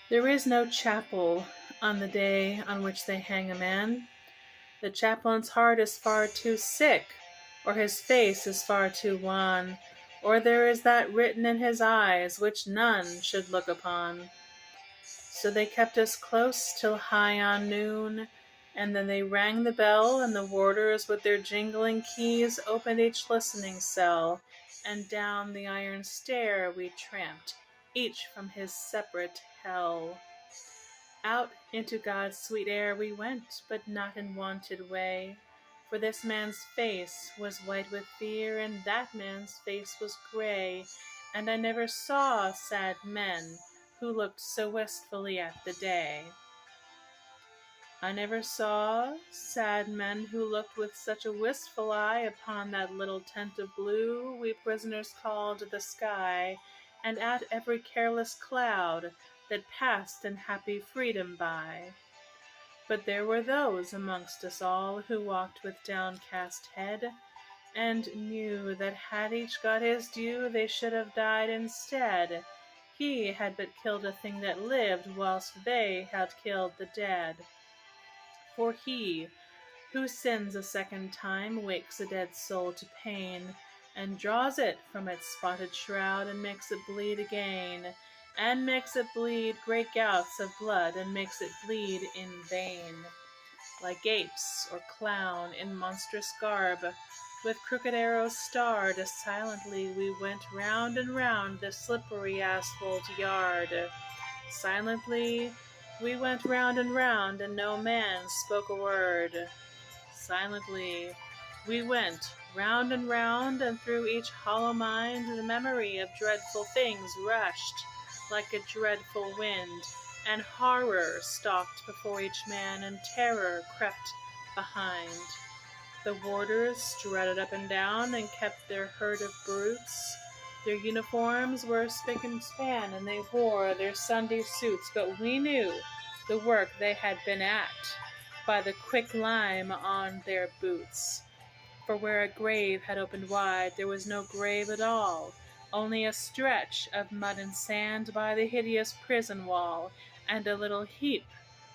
There is no chapel on the day on which they hang a man. The chaplain's heart is far too sick, or his face is far too wan, or there is that written in his eyes which none should look upon. So they kept us close till high on noon, and then they rang the bell, and the warders with their jingling keys opened each listening cell, and down the iron stair we tramped, each from his separate hell. Out into God's sweet air we went, but not in wonted way, for this man's face was white with fear, and that man's face was gray, and I never saw sad men who looked so wistfully at the day. I never saw sad men who looked with such a wistful eye upon that little tent of blue we prisoners called the sky, and at every careless cloud that passed in happy freedom by. But there were those amongst us all who walked with downcast head, and knew that had each got his due they should have died instead. He had but killed a thing that lived, whilst they had killed the dead. For he who sins a second time wakes a dead soul to pain, and draws it from its spotted shroud, and makes it bleed again, and makes it bleed great gouts of blood, and makes it bleed in vain. Like apes or clown in monstrous garb, with crooked arrows starred, silently we went round and round the slippery asphalt yard. Silently we went round and round, and no man spoke a word. Silently we went round and round, and through each hollow mind the memory of dreadful things rushed like a dreadful wind, and horror stalked before each man, and terror crept behind. The warders strutted up and down, and kept their herd of brutes. Their uniforms were spick and span, and they wore their Sunday suits, but we knew the work they had been at by the quick lime on their boots. For where a grave had opened wide, there was no grave at all, only a stretch of mud and sand by the hideous prison wall, and a little heap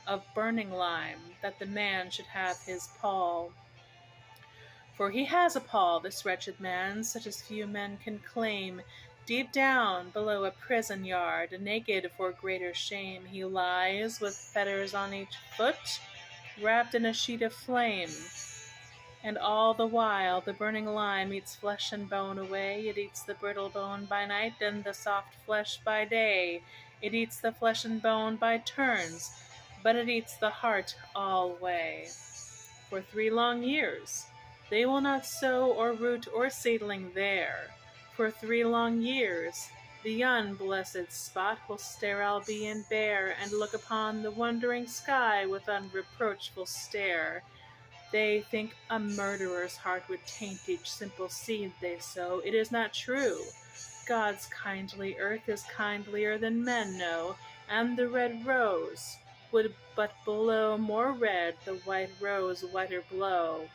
of burning lime, that the man should have his pall. For he has a pall, this wretched man, such as few men can claim. Deep down below a prison yard, naked for greater shame, he lies, with fetters on each foot, wrapped in a sheet of flame. And all the while the burning lime eats flesh and bone away. It eats the brittle bone by night, and the soft flesh by day. It eats the flesh and bone by turns, but it eats the heart alway. For 3 long years they will not sow or root or seedling there. For 3 long years the unblessed spot will sterile be and bare, and look upon the wondering sky with unreproachful stare. They think a murderer's heart would taint each simple seed they sow. It is not true. God's kindly earth is kindlier than men know, and the red rose would but blow more red, the white rose whiter blow.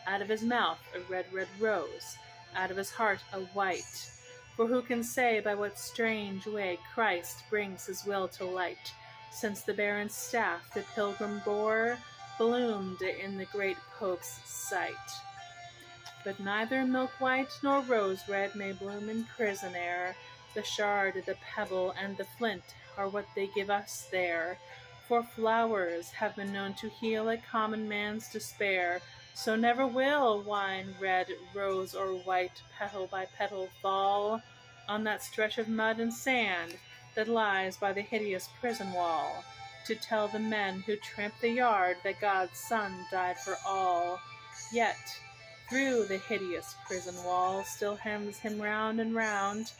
Out of his mouth a red, red rose, out of his heart a white. For who can say by what strange way Christ brings his will to light, since the barren staff the pilgrim bore bloomed in the great Pope's sight? But neither milk-white nor rose-red may bloom in prison air. The shard, the pebble, and the flint are what they give us there. For flowers have been known to heal a common man's despair, so never will wine red, rose, or white, petal by petal fall on that stretch of mud and sand that lies by the hideous prison wall, to tell the men who tramp the yard that God's Son died for all. Yet through the hideous prison wall still hems him round and round,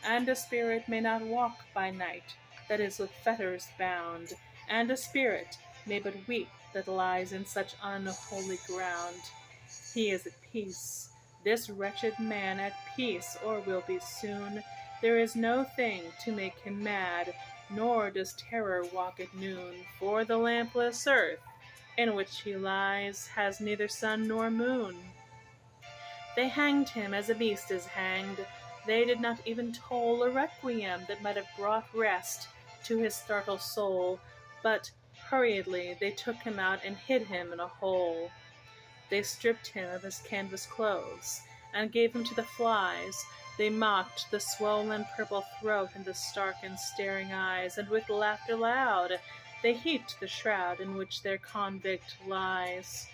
and a spirit may not walk by night that is with fetters bound, and a spirit may but weep that lies in such unholy ground. He is at peace, this wretched man at peace, or will be soon. There is no thing to make him mad, nor does terror walk at noon. For the lampless earth in which he lies has neither sun nor moon. They hanged him as a beast is hanged. They did not even toll a requiem that might have brought rest to his startled soul, but hurriedly they took him out and hid him in a hole. They stripped him of his canvas clothes, and gave him to the flies. They mocked the swollen purple throat and the stark and staring eyes, and with laughter loud they heaped the shroud in which their convict lies.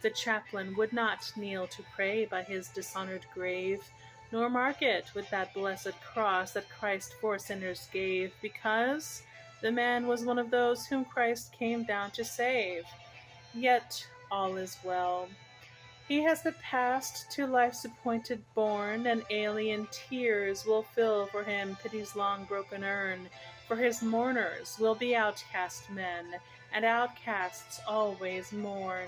The chaplain would not kneel to pray by his dishonored grave, nor mark it with that blessed cross that Christ for sinners gave, because the man was one of those whom Christ came down to save. Yet all is well. He has but passed to life's appointed bourne, and alien tears will fill for him pity's long broken urn, for his mourners will be outcast men, and outcasts always mourn.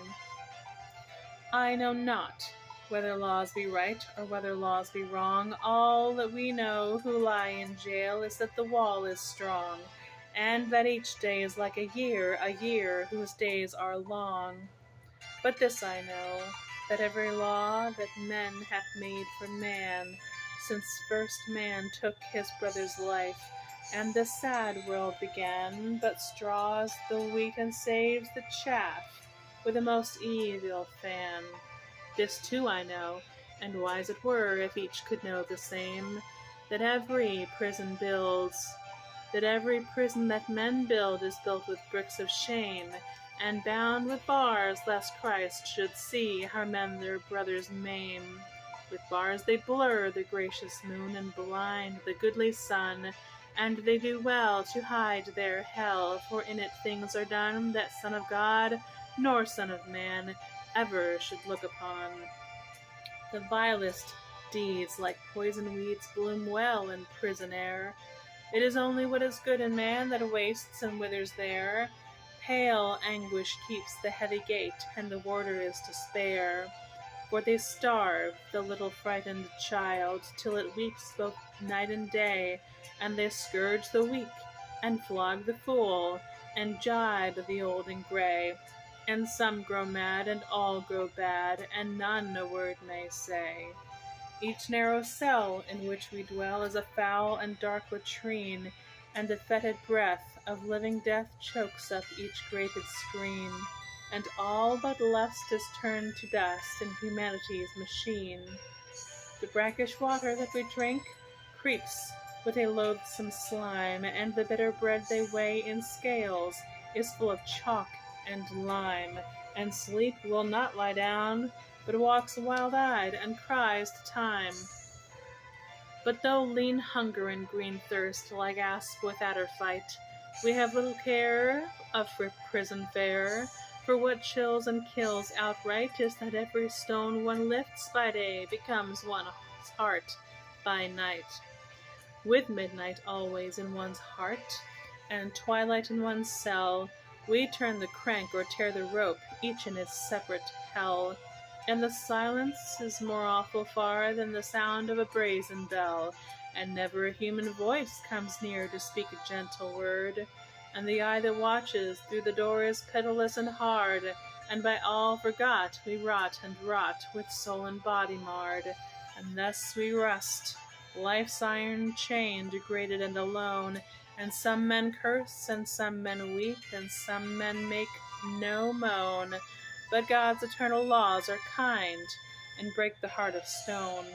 I know not whether laws be right or whether laws be wrong. All that we know who lie in jail is that the wall is strong, and that each day is like a year whose days are long. But this I know, that every law that men hath made for man, since first man took his brother's life, and the sad world began, but straws the wheat and saves the chaff with a most evil fan. This too I know, and wise it were if each could know the same, that every prison that men build is built with bricks of shame, and bound with bars, lest Christ should see how men their brothers maim. With bars they blur the gracious moon, and blind the goodly sun, and they do well to hide their hell, for in it things are done that Son of God nor Son of Man ever should look upon. The vilest deeds, like poison weeds, bloom well in prison air. It is only what is good in man that wastes and withers there. Pale anguish keeps the heavy gate, and the warder is to spare. For they starve the little frightened child, till it weeps both night and day, and they scourge the weak, and flog the fool, and gibe the old and gray. And some grow mad, and all grow bad, and none a word may say. Each narrow cell in which we dwell is a foul and dark latrine, and the fetid breath of living death chokes up each grated screen, and all but lust is turned to dust in humanity's machine. The brackish water that we drink creeps with a loathsome slime, and the bitter bread they weigh in scales is full of chalk and lime, and sleep will not lie down, but walks wild-eyed and cries to time. But though lean hunger and green thirst like asp with adder fight, we have little care of prison fare, for what chills and kills outright is that every stone one lifts by day becomes one's heart by night. With midnight always in one's heart, and twilight in one's cell, we turn the crank or tear the rope, each in its separate hell. And the silence is more awful far than the sound of a brazen bell, and never a human voice comes near to speak a gentle word, and the eye that watches through the door is pitiless and hard, and by all forgot we rot and rot, with soul and body marred, and thus we rust, life's iron chain degraded and alone, and some men curse, and some men weep, and some men make no moan, but God's eternal laws are kind, and break the heart of stone.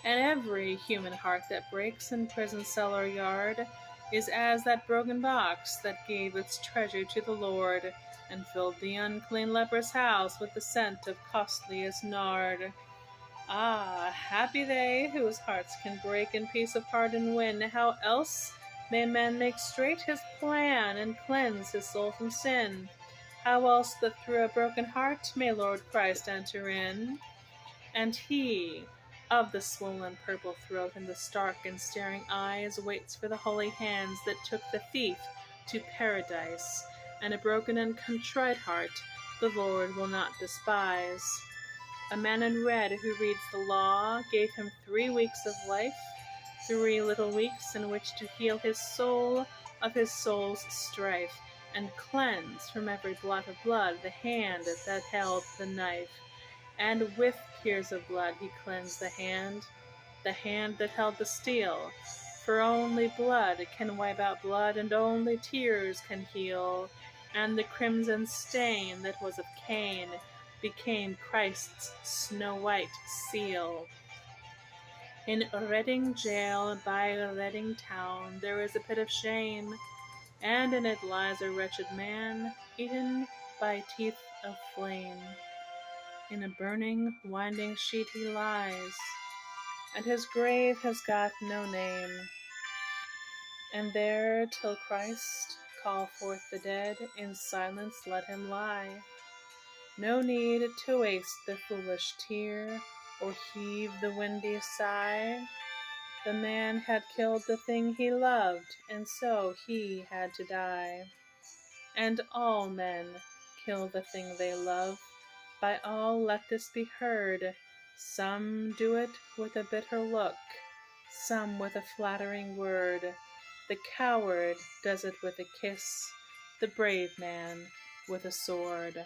And every human heart that breaks in prison cell or yard is as that broken box that gave its treasure to the Lord, and filled the unclean leper's house with the scent of costliest nard. Ah, happy they whose hearts can break in peace of pardon win. How else may man make straight his plan, and cleanse his soul from sin? How else but through a broken heart may Lord Christ enter in? And he, of the swollen purple throat and the stark and staring eyes, waits for the holy hands that took the thief to paradise, and a broken and contrite heart the Lord will not despise. A man in red who reads the law gave him 3 weeks of life, 3 little weeks in which to heal his soul of his soul's strife, and cleanse from every blot of blood the hand that held the knife. And with tears of blood he cleansed the hand that held the steel, For only blood can wipe out blood, and only tears can heal, and the crimson stain that was of Cain became Christ's snow-white seal. In Reading Gaol by Reading town there is a pit of shame, and in it lies a wretched man, eaten by teeth of flame. In a burning, winding sheet he lies, and his grave has got no name. And there, till Christ call forth the dead, in silence let him lie. No need to waste the foolish tear, or heave the windy sigh. The man had killed the thing he loved, and so he had to die. And all men kill the thing they love. By all let this be heard. Some do it with a bitter look, some with a flattering word. The coward does it with a kiss, the brave man with a sword.